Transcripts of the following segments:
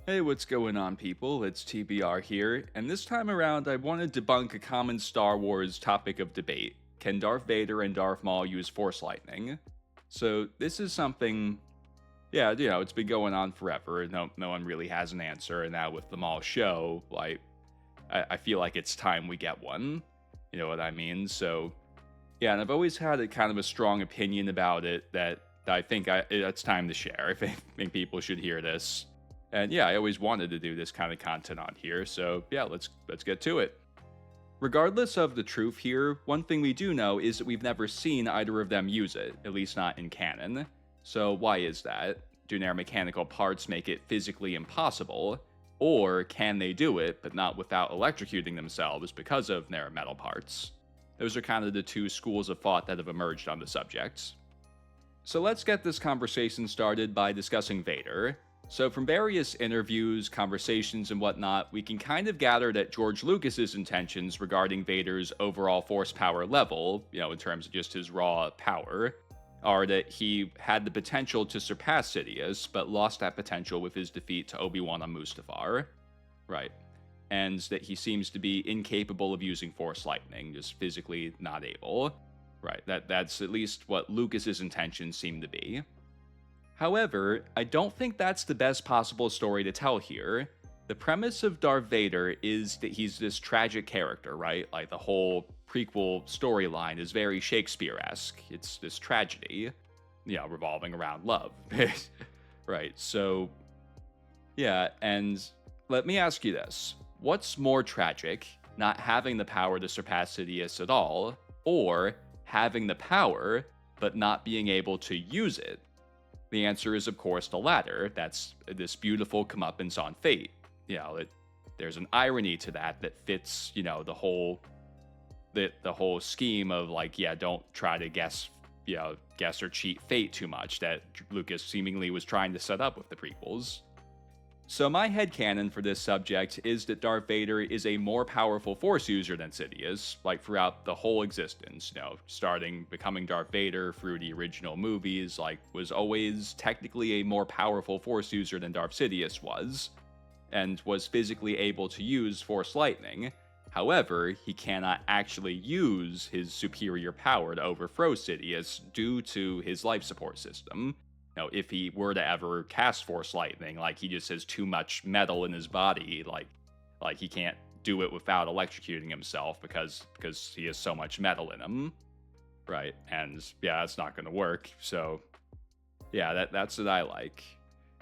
Hey, what's going on, people? It's TBR here, and this time around, I want to debunk a common Star Wars topic of debate. Can Darth Vader and Darth Maul use Force lightning? So, this is something, yeah, it's been going on forever. No one really has an answer, and now with the Maul show, I feel like it's time we get one. You know what I mean? So, yeah, and I've always had a kind of a strong opinion about it that I think it's time to share. I think people should hear this. And yeah, I always wanted to do this kind of content on here, so yeah, let's get to it. Regardless of the truth here, one thing we do know is that we've never seen either of them use it, at least not in canon. So why is that? Do their mechanical parts make it physically impossible? Or can they do it, but not without electrocuting themselves because of their metal parts? Those are kind of the two schools of thought that have emerged on the subject. So let's get this conversation started by discussing Vader. So, from various interviews, conversations, and whatnot, we can kind of gather that George Lucas's intentions regarding Vader's overall force power level, in terms of just his raw power, are that he had the potential to surpass Sidious, but lost that potential with his defeat to Obi-Wan on Mustafar. Right. And that he seems to be incapable of using Force lightning, just physically not able. Right. That's at least what Lucas's intentions seem to be. However, I don't think that's the best possible story to tell here. The premise of Darth Vader is that he's this tragic character, right? Like the whole prequel storyline is very Shakespeare-esque. It's this tragedy, revolving around love. Right, so, yeah, and let me ask you this. What's more tragic, not having the power to surpass Sidious at all, or having the power, but not being able to use it? The answer is, of course, the latter. That's this beautiful comeuppance on fate. There's an irony to that fits, the whole scheme of don't try to guess or cheat fate too much that Lucas seemingly was trying to set up with the prequels. So my headcanon for this subject is that Darth Vader is a more powerful Force user than Sidious, throughout the whole existence, starting becoming Darth Vader through the original movies, was always technically a more powerful Force user than Darth Sidious was, and was physically able to use Force lightning. However, he cannot actually use his superior power to overthrow Sidious due to his life support system. If he were to ever cast Force lightning, he just has too much metal in his body, he can't do it without electrocuting himself because he has so much metal in him, right? And yeah, that's not going to work. So yeah, that's what I like.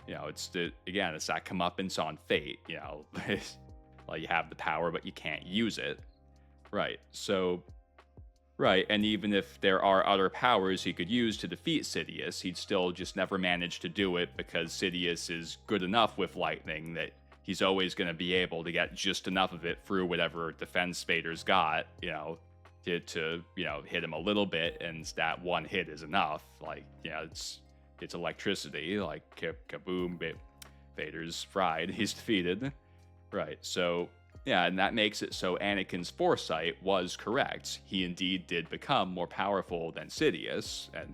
It's it's that comeuppance on fate. You have the power, but you can't use it, right? So. Right, and even if there are other powers he could use to defeat Sidious, he'd still just never manage to do it because Sidious is good enough with lightning that he's always going to be able to get just enough of it through whatever defense Vader's got, to hit him a little bit, and that one hit is enough. It's electricity, kaboom, Vader's fried, he's defeated. Right, so. Yeah, and that makes it so Anakin's foresight was correct. He indeed did become more powerful than Sidious, and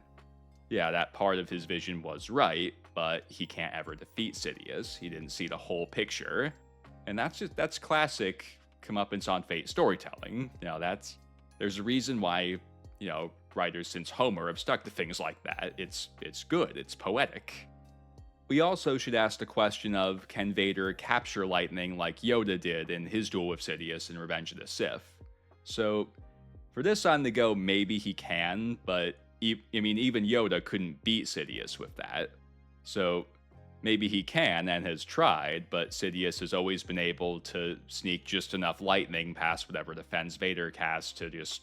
yeah, that part of his vision was right, but he can't ever defeat Sidious. He didn't see the whole picture. And that's classic comeuppance on fate storytelling. There's a reason why, writers since Homer have stuck to things like that. It's good, it's poetic. We also should ask the question of, can Vader capture lightning like Yoda did in his duel with Sidious in Revenge of the Sith? So, for this on the go, maybe he can, but even Yoda couldn't beat Sidious with that. So, maybe he can and has tried, but Sidious has always been able to sneak just enough lightning past whatever defense Vader casts to just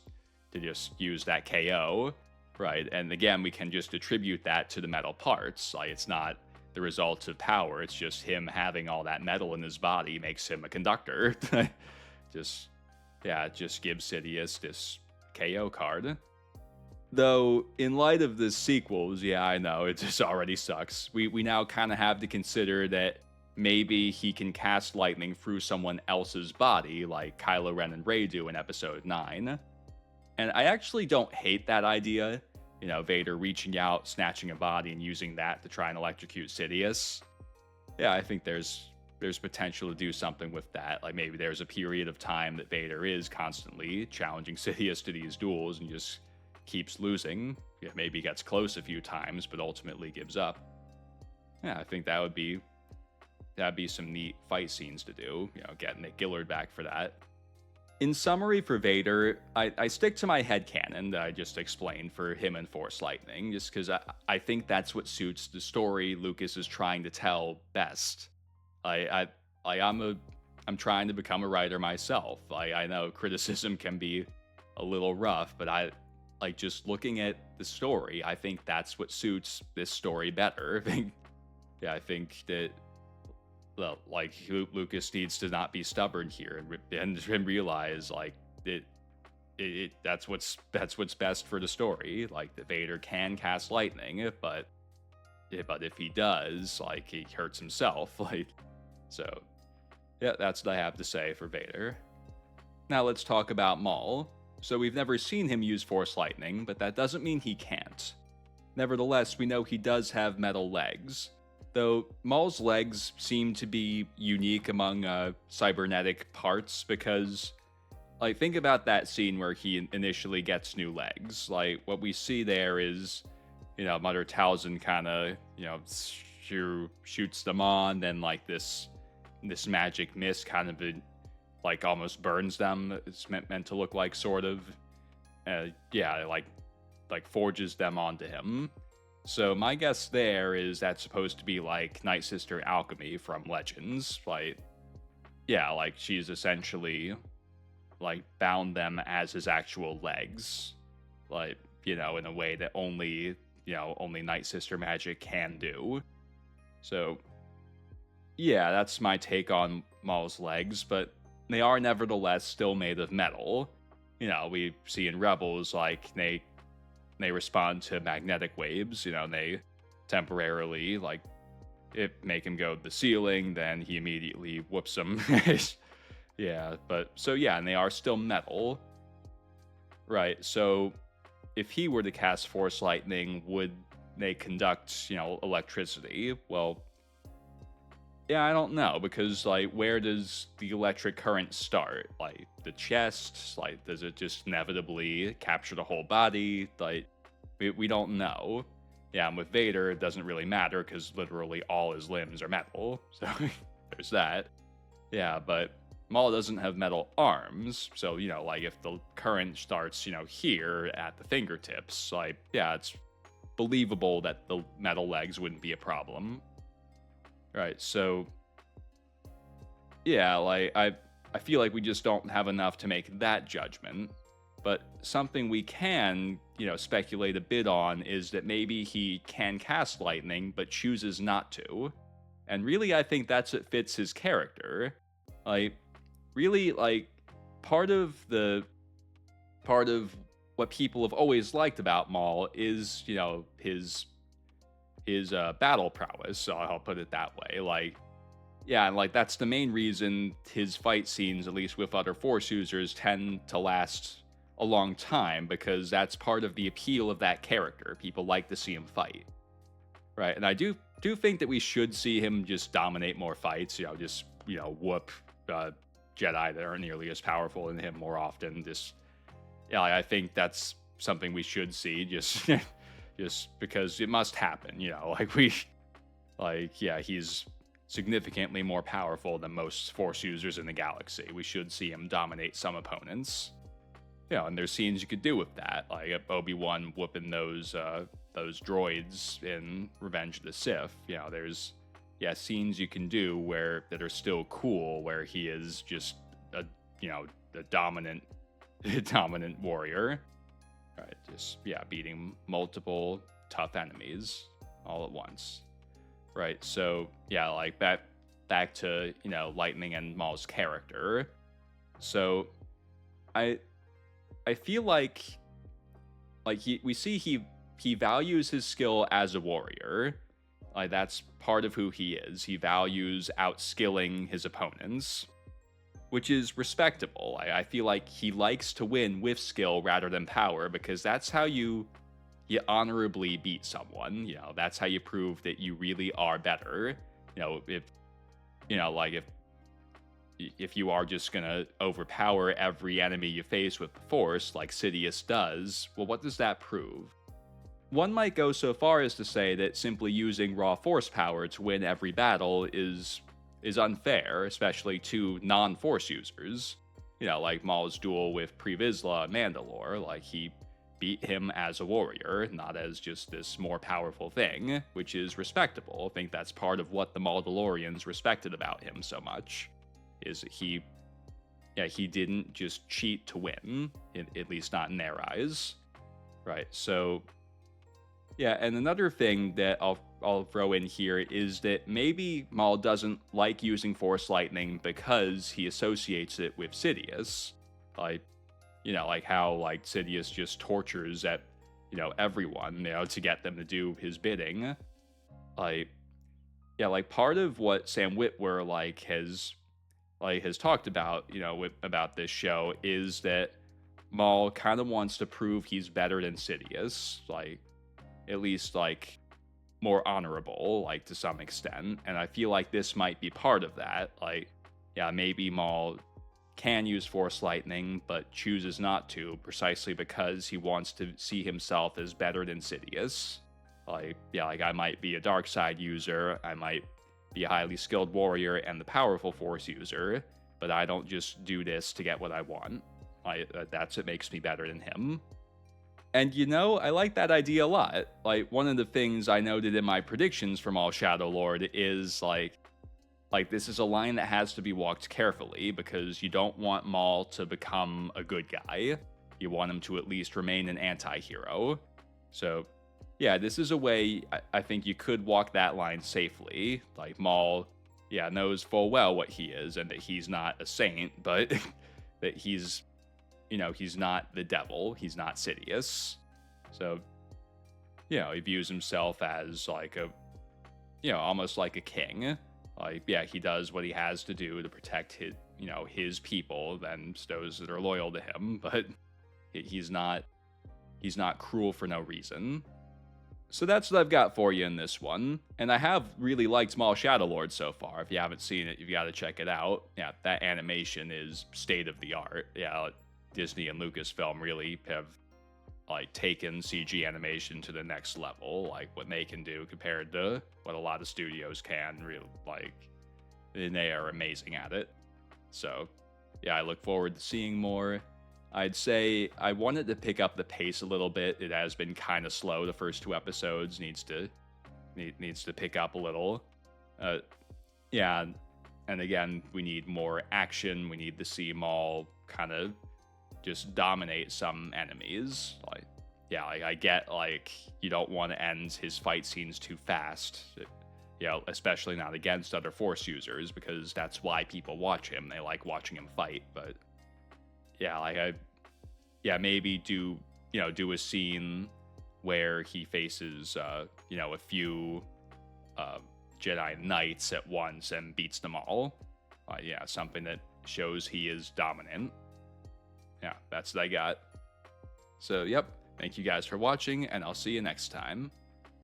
use that KO, right? And again, we can just attribute that to the metal parts. It's not the result of power, it's just him having all that metal in his body makes him a conductor. It just gives Sidious this KO card. Though, in light of the sequels, yeah, I know, it just already sucks. We now kind of have to consider that maybe he can cast lightning through someone else's body, like Kylo Ren and Rey do in Episode 9. And I actually don't hate that idea. Vader reaching out, snatching a body, and using that to try and electrocute Sidious. Yeah, I think there's there's potential to do something with that. Like maybe there's a period of time that Vader is constantly challenging Sidious to these duels and just keeps losing. Yeah, maybe gets close a few times, but ultimately gives up. Yeah, I think that'd be some neat fight scenes to do. Get Nick Gillard back for that. In summary for Vader, I stick to my headcanon that I just explained for him and Force Lightning, just because I think that's what suits the story Lucas is trying to tell best. I'm trying to become a writer myself. I know criticism can be a little rough, but I like just looking at the story. I think that's what suits this story better. I think that, well, like Lucas needs to not be stubborn here and realize like that's what's best for the story. Like that Vader can cast lightning, but if he does, like he hurts himself. Like so, yeah, that's what I have to say for Vader. Now let's talk about Maul. So we've never seen him use Force Lightning, but that doesn't mean he can't. Nevertheless, we know he does have metal legs. Though Maul's legs seem to be unique among cybernetic parts because, like, think about that scene where he initially gets new legs. Like, what we see there is, Mother Talzin kind of, shoots them on, then, like, this magic mist kind of, like, almost burns them. It's meant to look like, sort of. Like forges them onto him. So my guess there is that's supposed to be like Night Sister Alchemy from Legends. Like she's essentially like bound them as his actual legs. Like, in a way that only Night Sister magic can do. So yeah, that's my take on Maul's legs, but they are nevertheless still made of metal. We see in Rebels, like, they respond to magnetic waves, and they temporarily, like, make him go to the ceiling, then he immediately whoops them. And they are still metal. Right, so if he were to cast Force Lightning, would they conduct, electricity? Well, yeah, I don't know, because, like, where does the electric current start? Like, the chest? Like, does it just inevitably capture the whole body? Like, we don't know. Yeah, and with Vader, it doesn't really matter, because literally all his limbs are metal. So, there's that. Yeah, but Maul doesn't have metal arms, so, like, if the current starts, here at the fingertips, like, yeah, it's believable that the metal legs wouldn't be a problem. Right, so yeah, like I feel like we just don't have enough to make that judgment. But something we can, speculate a bit on is that maybe he can cast lightning but chooses not to. And really, I think that's what fits his character. Like, really, like, part of what people have always liked about Maul is, his battle prowess, so I'll put it that way. Like, yeah, and like that's the main reason his fight scenes, at least with other Force users, tend to last a long time, because that's part of the appeal of that character. People like to see him fight, right? And I do think that we should see him just dominate more fights. Whoop Jedi that aren't nearly as powerful than him more often. I think that's something we should see. Just because it must happen, he's significantly more powerful than most Force users in the galaxy. We should see him dominate some opponents. And there's scenes you could do with that, like Obi-Wan whooping those droids in Revenge of the Sith. There's scenes you can do that are still cool, where he is just a dominant warrior. Right, just beating multiple tough enemies all at once. Right, so like back to Lightning and Maul's character. So I feel like he values his skill as a warrior. Like, that's part of who he is. He values outskilling his opponents, which is respectable. I feel like he likes to win with skill rather than power, because that's how you honorably beat someone. That's how you prove that you really are better. like if you are just gonna overpower every enemy you face with the Force, like Sidious does, well, what does that prove? One might go so far as to say that simply using raw Force power to win every battle is unfair, especially to non-Force users. Like Maul's duel with Pre Vizsla Mandalore, like he beat him as a warrior, not as just this more powerful thing, which is respectable. I think that's part of what the Mandalorians respected about him so much, is that he didn't just cheat to win, at least not in their eyes. Right, so yeah, and another thing that I'll throw in here is that maybe Maul doesn't like using Force Lightning because he associates it with Sidious. Like, like how like Sidious just tortures at, everyone, to get them to do his bidding. Like, yeah, like part of what Sam Witwer has talked about, about this show is that Maul kind of wants to prove he's better than Sidious, like at least like more honorable, like to some extent. And I feel like this might be part of that. Like, yeah, maybe Maul can use Force Lightning, but chooses not to precisely because he wants to see himself as better than Sidious. Like, yeah, like I might be a dark side user, I might be a highly skilled warrior and the powerful Force user, but I don't just do this to get what I want. That's what makes me better than him. And I like that idea a lot. Like, one of the things I noted in my predictions for Maul Shadow Lord is like this is a line that has to be walked carefully, because you don't want Maul to become a good guy. You want him to at least remain an anti-hero. So, yeah, this is a way I think you could walk that line safely. Like, Maul, knows full well what he is, and that he's not a saint, but that he's not the devil. He's not Sidious. So, he views himself as like almost like a king. Like, yeah, he does what he has to do to protect his people, then those that are loyal to him, but he's not cruel for no reason. So that's what I've got for you in this one. And I have really liked Maul Shadow Lord so far. If you haven't seen it, you've got to check it out. Yeah, that animation is state of the art. Yeah, Disney and Lucasfilm really have like taken CG animation to the next level, like what they can do compared to what a lot of studios can. And they are amazing at it. So yeah, I look forward to seeing more. I'd say I wanted to pick up the pace a little bit. It has been kind of slow. The first 2 episodes needs to pick up a little. Yeah, and again, we need more action. We need to see Maul kind of just dominate some enemies. Like, yeah, I get like you don't want to end his fight scenes too fast. Especially not against other Force users, because that's why people watch him. They like watching him fight. But yeah, maybe do a scene where he faces a few Jedi Knights at once and beats them all. Something that shows he is dominant. Yeah, that's what I got. So, yep, thank you guys for watching, and I'll see you next time.